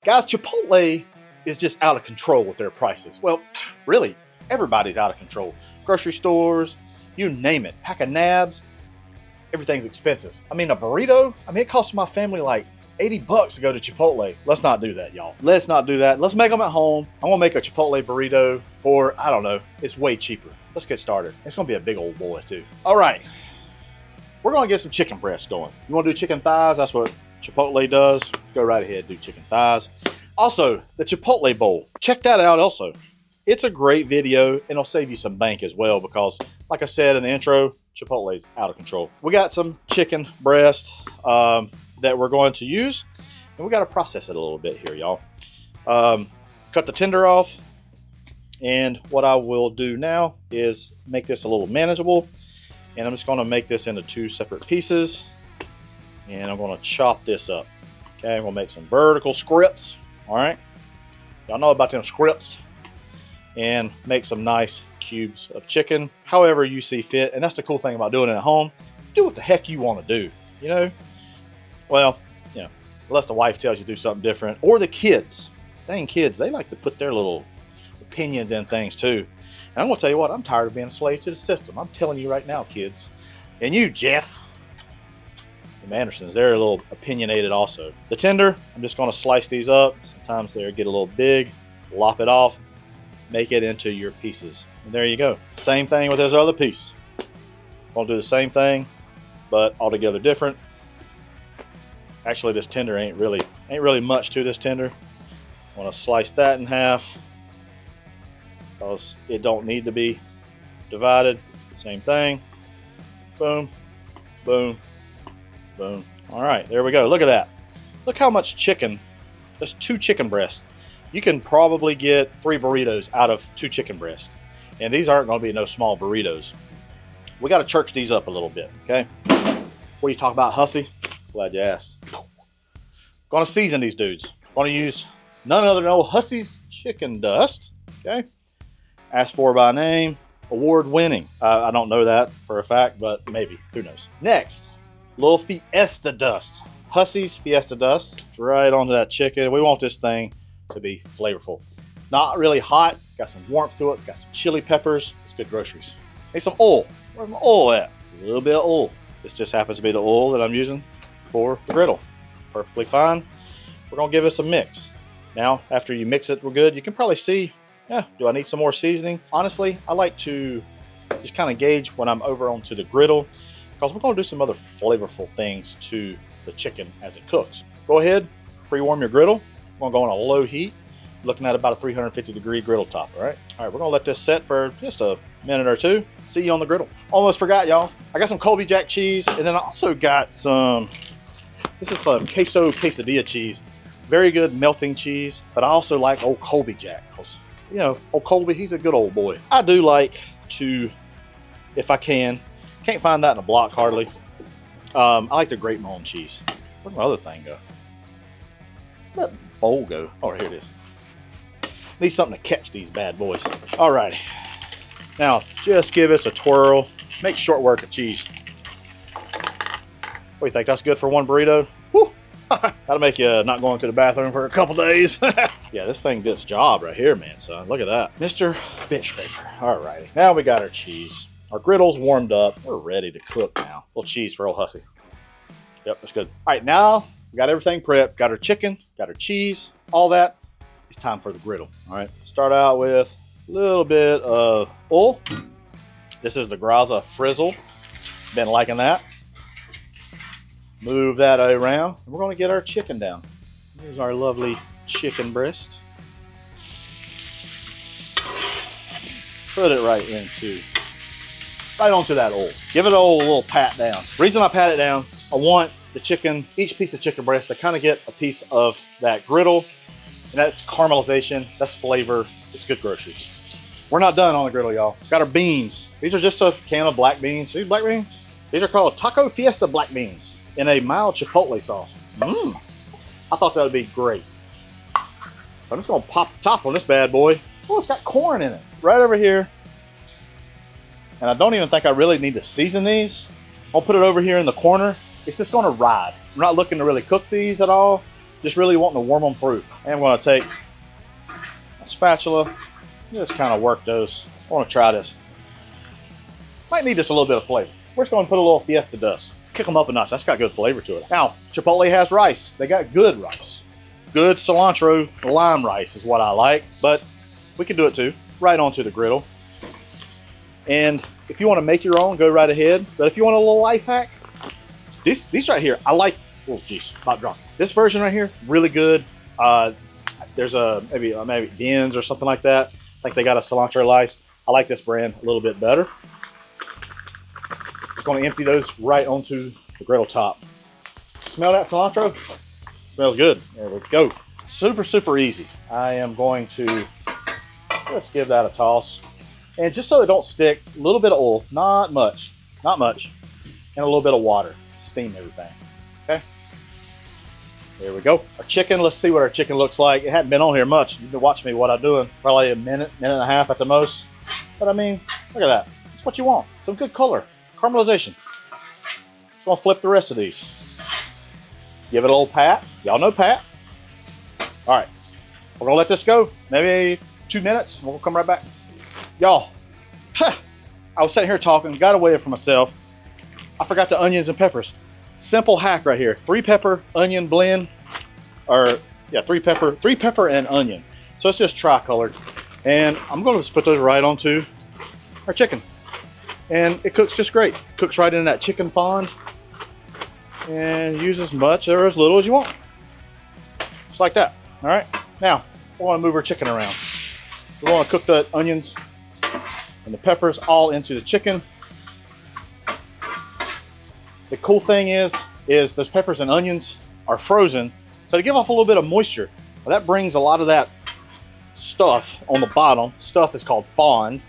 Guys, Chipotle is just out of control with their prices. Well, really, everybody's out of control. Grocery stores, you name it. Pack of nabs, everything's expensive. I mean, a burrito, it costs my family like 80 bucks to go to Chipotle. Let's not do that, y'all. Let's not do that. Let's make them at home. I'm gonna make a Chipotle burrito for, I don't know, it's way cheaper. Let's get started. It's gonna be a big old boy too. All right, we're gonna get some chicken breasts going. You wanna do chicken thighs? That's what Chipotle does. Go right ahead, do chicken thighs. Also, the Chipotle bowl. Check that out also. It's a great video and it'll save you some bank as well because, like I said in the intro, Chipotle's out of control. We got some chicken breast that we're going to use, and we got to process it a little bit here, y'all. Cut the tender off, and what I will do now is make this a little manageable, and I'm just going to make this into 2 separate pieces, and I'm going to chop this up. Okay, I'm going to make some vertical strips. All right, y'all know about them strips, and make some nice cubes of chicken, however you see fit. And that's the cool thing about doing it at home. Do what the heck you want to do, you know? Well, you know, unless the wife tells you to do something different, or the kids. Dang kids, they like to put their little opinions in things too. And I'm gonna tell you what, I'm tired of being a slave to the system. I'm telling you right now, kids. And you, Jeff. The Andersons, they're a little opinionated also. The tender, I'm just gonna slice these up. Sometimes they get a little big, lop it off, make it into your pieces. And there you go. Same thing with this other piece. Gonna do the same thing, but altogether different. Actually, this tender ain't really much to this tender. I want to slice that in half because it don't need to be divided. Same thing. Boom, boom, boom. All right, there we go. Look at that. Look how much chicken. That's 2 chicken breasts. You can probably get 3 burritos out of 2 chicken breasts. And these aren't going to be no small burritos. We got to church these up a little bit, okay? What do you talk about, Hussey? Glad you asked. Gonna season these dudes. Gonna use none other than old Hussey's chicken dust. Okay. Asked for by name, award winning. I don't know that for a fact, but maybe. Who knows? Next, little Fiesta dust. Hussey's Fiesta dust. It's right onto that chicken. We want this thing to be flavorful. It's not really hot. It's got some warmth to it. It's got some chili peppers. It's good groceries. Need some oil. Where's my oil at? A little bit of oil. This just happens to be the oil that I'm using for the griddle. Perfectly fine. We're gonna give this a mix. Now, after you mix it real good, you can probably see, yeah, do I need some more seasoning? Honestly, I like to just kind of gauge when I'm over onto the griddle because we're gonna do some other flavorful things to the chicken as it cooks. Go ahead, pre-warm your griddle. We're gonna go on a low heat, looking at about a 350-degree griddle top, all right? All right, we're gonna let this set for just a minute or 2. See you on the griddle. Almost forgot, y'all. I got some Colby Jack cheese, and then I also got some, this is some queso quesadilla cheese. Very good melting cheese, but I also like old Colby Jack because, you know, old Colby, he's a good old boy. I do like to, if I can't find that in a block hardly. I like to grate my own cheese. Where'd my other thing go? Where'd that bowl go? Oh, here it is. Need something to catch these bad boys. All right. Now, just give us a twirl. Make short work of cheese. What do you think? That's good for one burrito? Whew. That'll make you not going to the bathroom for a couple days. Yeah, this thing does job right here, man, son. Look at that. Mr. Bench Scraper. All righty. Now we got our cheese. Our griddle's warmed up. We're ready to cook now. A little cheese for old Hussey. Yep, that's good. All right, now we got everything prepped. Got our chicken, got our cheese, all that. It's time for the griddle. All right, start out with a little bit of oil. This is the Graza Frizzle. Been liking that. Move that around. And we're going to get our chicken down. Here's our lovely chicken breast. Put it right onto that oil. Give it a little pat down. The reason I pat it down, I want the chicken, each piece of chicken breast to kind of get a piece of that griddle. And that's caramelization, that's flavor, it's good groceries. We're not done on the griddle, y'all. Got our beans. These are just a can of black beans. These black beans? These are called Taco Fiesta black beans in a mild chipotle sauce. I thought that would be great. So I'm just gonna pop the top on this bad boy. Oh, it's got corn in it. Right over here. And I don't even think I really need to season these. I'll put it over here in the corner. It's just gonna ride. I'm not looking to really cook these at all. Just really wanting to warm them through. And I'm gonna take a spatula, just kind of work those. I wanna try this. Might need just a little bit of flavor. We're just gonna put a little fiesta dust. Kick them up a notch. That's got good flavor to it. Now, Chipotle has rice. They got good rice. Good cilantro lime rice is what I like, but we can do it too. Right onto the griddle. And if you want to make your own, go right ahead. But if you want a little life hack, these right here, I like. Oh, geez, about drunk. This version right here, really good. There's a maybe Ben's or something like that. I think they got a cilantro rice. I like this brand a little bit better. Just going to empty those right onto the griddle top. Smell that cilantro? Smells good. There we go. Super, super easy. I am going to just give that a toss. And just so it don't stick, a little bit of oil, not much, and a little bit of water. Steam everything, okay? There we go. Our chicken, let's see what our chicken looks like. It hadn't been on here much. You've been watching me what I'm doing. Probably a minute and a half at the most. But I mean, look at that. That's what you want. Some good color, caramelization. Just gonna flip the rest of these. Give it a little pat. Y'all know pat. All right, we're gonna let this go. Maybe 2 minutes, and we'll come right back. Y'all, I was sitting here talking, got away from myself. I forgot the onions and peppers. Simple hack right here. 3-pepper onion blend, or yeah, 3-pepper and onion. So it's just tri-colored. And I'm gonna just put those right onto our chicken. And it cooks just great. Cooks right in that chicken fond. And use as much or as little as you want. Just like that, all right? Now, we wanna move our chicken around. We wanna cook the onions and the peppers all into the chicken. The cool thing is those peppers and onions are frozen, so to give off a little bit of moisture, well, that brings a lot of that stuff on the bottom. Stuff is called fond.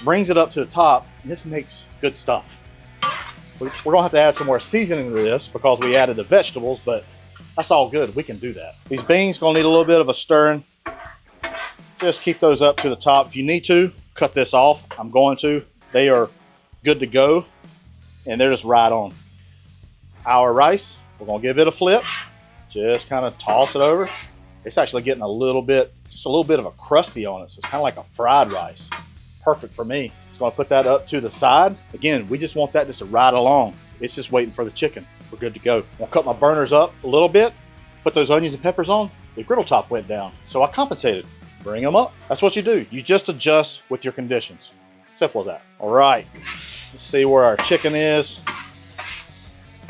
Brings it up to the top, and this makes good stuff. We're gonna have to add some more seasoning to this because we added the vegetables, but that's all good. We can do that. These beans gonna need a little bit of a stirring. Just keep those up to the top. If you need to, cut this off. I'm going to. They are good to go, and they're just right on. Our rice, we're gonna give it a flip. Just kind of toss it over. It's actually getting just a little bit of a crusty on it, so it's kind of like a fried rice. Perfect for me. Just gonna put that up to the side. Again, we just want that just to ride along. It's just waiting for the chicken. We're good to go. I'm gonna cut my burners up a little bit, put those onions and peppers on. The griddle top went down, so I compensated. Bring them up. That's what you do. You just adjust with your conditions. Simple as that. All right, let's see where our chicken is.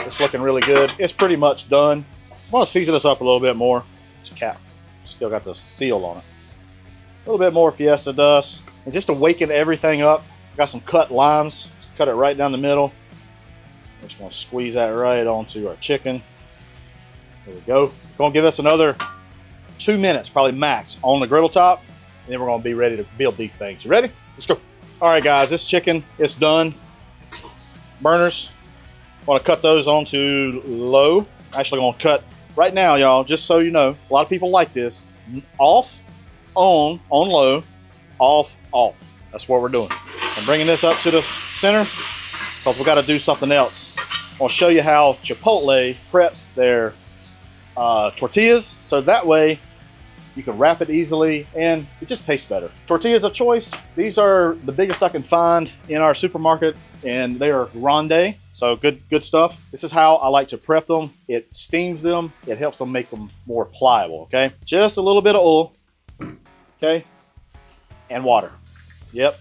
It's looking really good. It's pretty much done. I want to season this up a little bit more. It's a cap. Still got the seal on it. A little bit more fiesta dust. And just to waken everything up, I got some cut limes. Just cut it right down the middle. I'm just going to squeeze that right onto our chicken. There we go. Going to give us another 2 minutes, probably max, on the griddle top. And then we're going to be ready to build these things. You ready? Let's go. All right, guys, this chicken is done. Burners. Want to cut those onto low. Actually going to cut right now, y'all, just so you know, a lot of people like this. Off, on low, off. That's what we're doing. I'm bringing this up to the center because we got to do something else. I'll show you how Chipotle preps their tortillas, so that way you can wrap it easily and it just tastes better. Tortillas of choice. These are the biggest I can find in our supermarket, and they are grande. So good stuff. This is how I like to prep them. It steams them. It helps them make them more pliable, okay? Just a little bit of oil, okay? And water. Yep.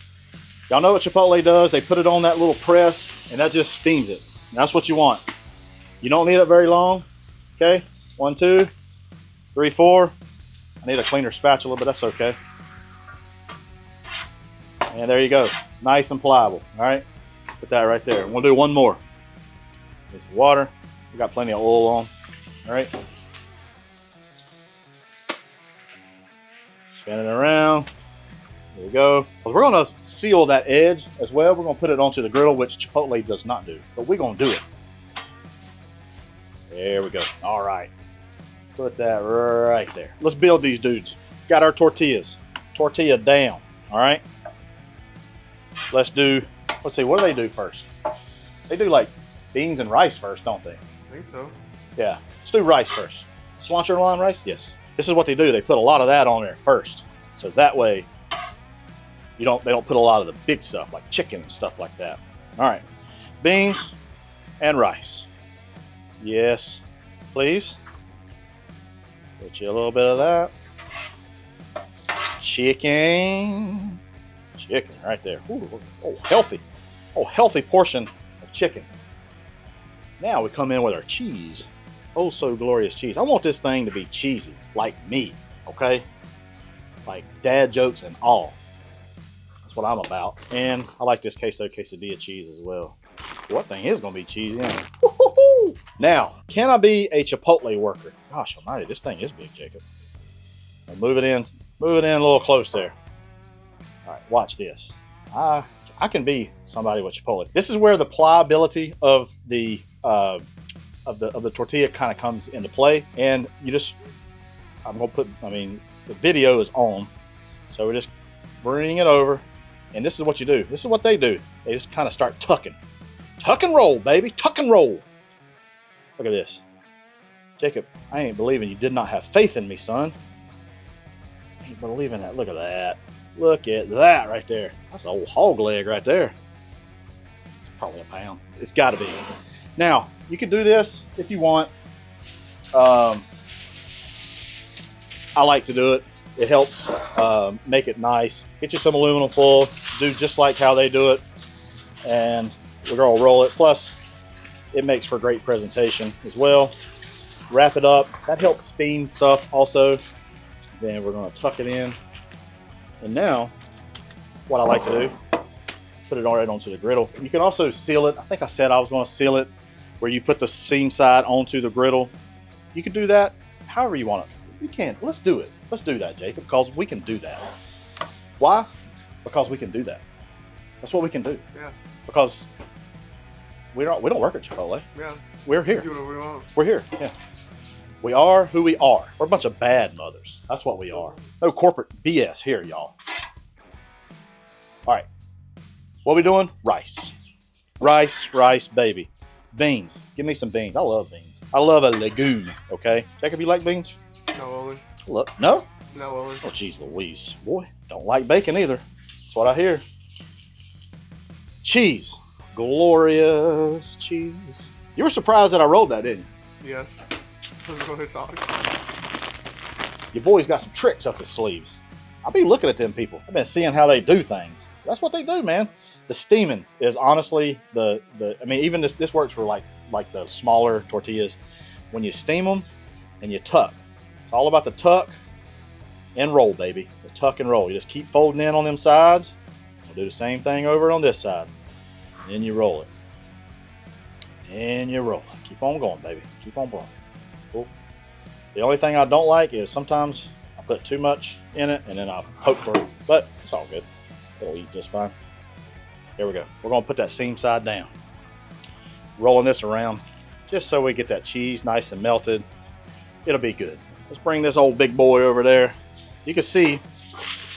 Y'all know what Chipotle does. They put it on that little press, and that just steams it. And that's what you want. You don't need it very long, okay? 1, 2, 3, 4. I need a cleaner spatula, but that's okay. And there you go. Nice and pliable, all right? Put that right there. We'll do one more. Get some water. We got plenty of oil on. All right. Spin it around. There we go. Well, we're going to seal that edge as well. We're going to put it onto the griddle, which Chipotle does not do, but we're going to do it. There we go. All right. Put that right there. Let's build these dudes. Got our tortillas. Tortilla down. All right. Let's see, what do they do first? They do like beans and rice first, don't they? I think so. Yeah, let's do rice first. cilantro and lime rice? Yes. This is what they do. They put a lot of that on there first. So that way, they don't put a lot of the big stuff like chicken and stuff like that. All right, beans and rice. Yes, please. Get you a little bit of that. Chicken right there. Ooh, oh, healthy. Oh, healthy portion of chicken. Now we come in with our cheese. Oh, so glorious cheese. I want this thing to be cheesy, like me, okay? Like dad jokes and all. That's what I'm about. And I like this queso quesadilla cheese as well. What thing is gonna be cheesy? Now, can I be a Chipotle worker? Gosh almighty, this thing is big, Jacob. Now move it in a little close there. All right, watch this. I can be somebody with Chipotle. This is where the pliability of the tortilla kind of comes into play. And you just, the video is on. So we just bring it over. And this is what you do. This is what they do. They just kind of start tucking. Tuck and roll, baby. Tuck and roll. Look at this. Jacob, I ain't believing you did not have faith in me, son. I ain't believing that. Look at that. Look at that right there. That's an old hog leg right there. It's probably a pound. It's got to be. Now, you can do this if you want. I like to do it. It helps make it nice. Get you some aluminum foil. Do just like how they do it. And we're going to roll it. Plus, it makes for great presentation as well. Wrap it up. That helps steam stuff also. Then we're going to tuck it in. And now, what I like to do, put it right onto the griddle. You can also seal it. I think I said I was going to seal it where you put the seam side onto the griddle. You can do that however you want it. You can. Let's do it. Let's do that, Jacob, because we can do that. Why? Because we can do that. That's what we can do. Yeah. Because we don't work at Chipotle. Yeah. We're here. Do what we want. We're here. Yeah. We are who we are. We're a bunch of bad mothers. That's what we are. No corporate BS here, y'all. All right. What are we doing? Rice. Rice, baby. Beans. Give me some beans. I love beans. I love a legume, okay? Jacob, you like beans? No, Owen. Look, no? No, Owen. Oh, geez Louise. Boy, don't like bacon either. That's what I hear. Cheese. Glorious cheese. You were surprised that I rolled that, didn't you? Yes. I was really sorry. Your boy's got some tricks up his sleeves. I'll be looking at them people. I've been seeing how they do things. That's what they do, man. The steaming is honestly even this works for like the smaller tortillas. When you steam them and you tuck. It's all about the tuck and roll, baby. The tuck and roll. You just keep folding in on them sides. We'll do the same thing over on this side. Then you roll it. And you roll it. Keep on going, baby. Keep on blowing. Cool. The only thing I don't like is sometimes I put too much in it and then I poke through. But it's all good. It'll eat just fine. There we go. We're going to put that seam side down. Rolling this around just so we get that cheese nice and melted. It'll be good. Let's bring this old big boy over there. You can see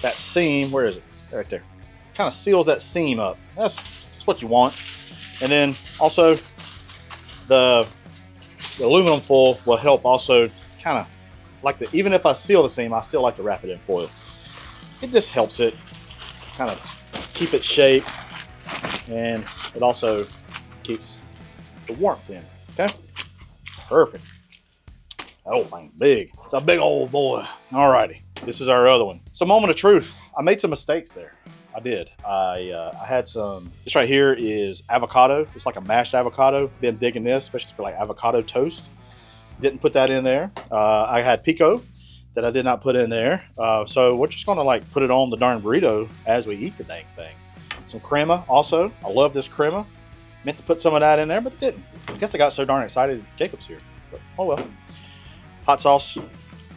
that seam. Where is it? Right there. Kind of seals that seam up. That's what you want. And then also the aluminum foil will help also. It's kind of like even if I seal the seam, I still like to wrap it in foil. It just helps it kind of keep its shape, and it also keeps the warmth in. Okay, perfect. That old thing's big. It's a big old boy. Alrighty, this is our other one. So, moment of truth. I made some mistakes there. I did. I had some. This right here is avocado. It's like a mashed avocado. Been digging this, especially for like avocado toast. Didn't put that in there. I had pico that I did not put in there. So we're just gonna like put it on the darn burrito as we eat the dang thing. Some crema also. I love this crema. Meant to put some of that in there, but didn't. I guess I got so darn excited Jacob's here. But oh well. Hot sauce.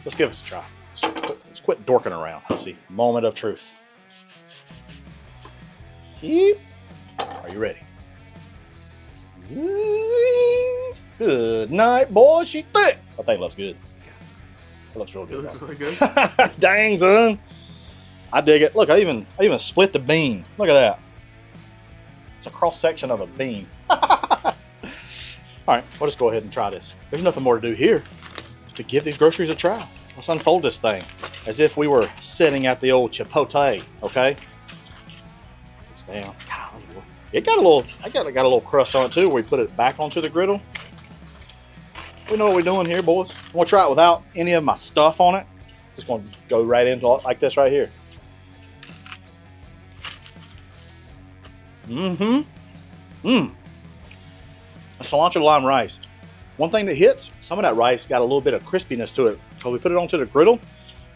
Let's give us a try. Let's quit dorking around. Let's see. Moment of truth. Are you ready? Good night, boy. She's thick. I think it looks good. It looks real good. It looks really good. Dang, son. I dig it. Look, I even split the bean. Look at that. It's a cross section of a bean. All right, we'll just go ahead and try this. There's nothing more to do here. to give these groceries a try. Let's unfold this thing as if we were sitting at the old Chipotle, okay? It's down. Golly, it got a little, I got a little crust on it too where we put it back onto the griddle. We know what we're doing here, boys. I'm gonna try it without any of my stuff on it. Just gonna go right into it like this right here. Cilantro lime rice. One thing that hits, some of that rice got a little bit of crispiness to it because we put it onto the griddle.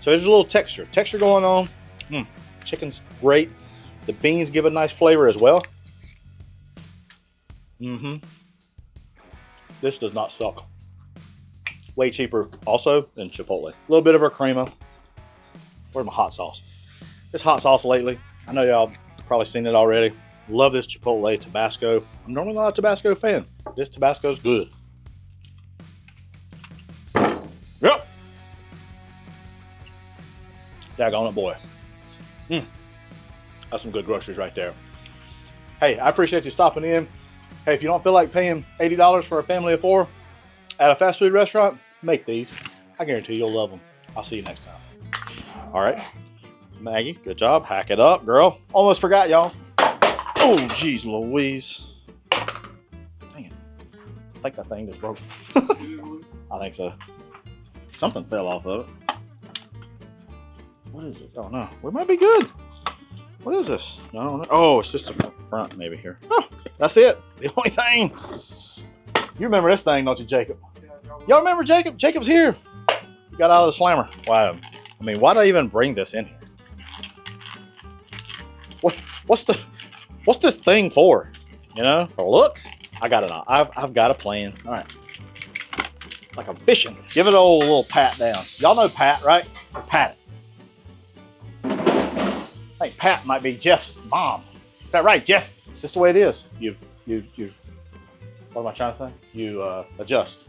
So there's a little texture going on. Chicken's great. The beans give a nice flavor as well. This does not suck. Way cheaper also than Chipotle. A little bit of a crema. Where's my hot sauce? This hot sauce lately, I know y'all probably seen it already. Love this Chipotle Tabasco. I'm normally not a Tabasco fan. This Tabasco's good. Yep. Daggone it, boy. That's some good groceries right there. Hey, I appreciate you stopping in. Hey, if you don't feel like paying $80 for a family of 4 at a fast food restaurant, make these. I guarantee you'll love them. I'll see you next time. All right. Maggie, good job. Hack it up, girl. Almost forgot, y'all. Oh, geez, Louise. Dang it. I think that thing just broke. I think so. Something fell off of it. What is this? Oh, no. We might be good. What is this? No. Oh, it's just the front maybe here. Oh, that's it. The only thing. You remember this thing, don't you, Jacob? Y'all remember Jacob? Jacob's here. He got out of the slammer. Why? I mean, why did I even bring this in here? What's this thing for? You know, for looks? I got it all. I've got a plan. All right. Like I'm fishing. Give it a little pat down. Y'all know Pat, right? Or Pat. I think Pat might be Jeff's mom. Is that right, Jeff? It's just the way it is. You what am I trying to say? You adjust.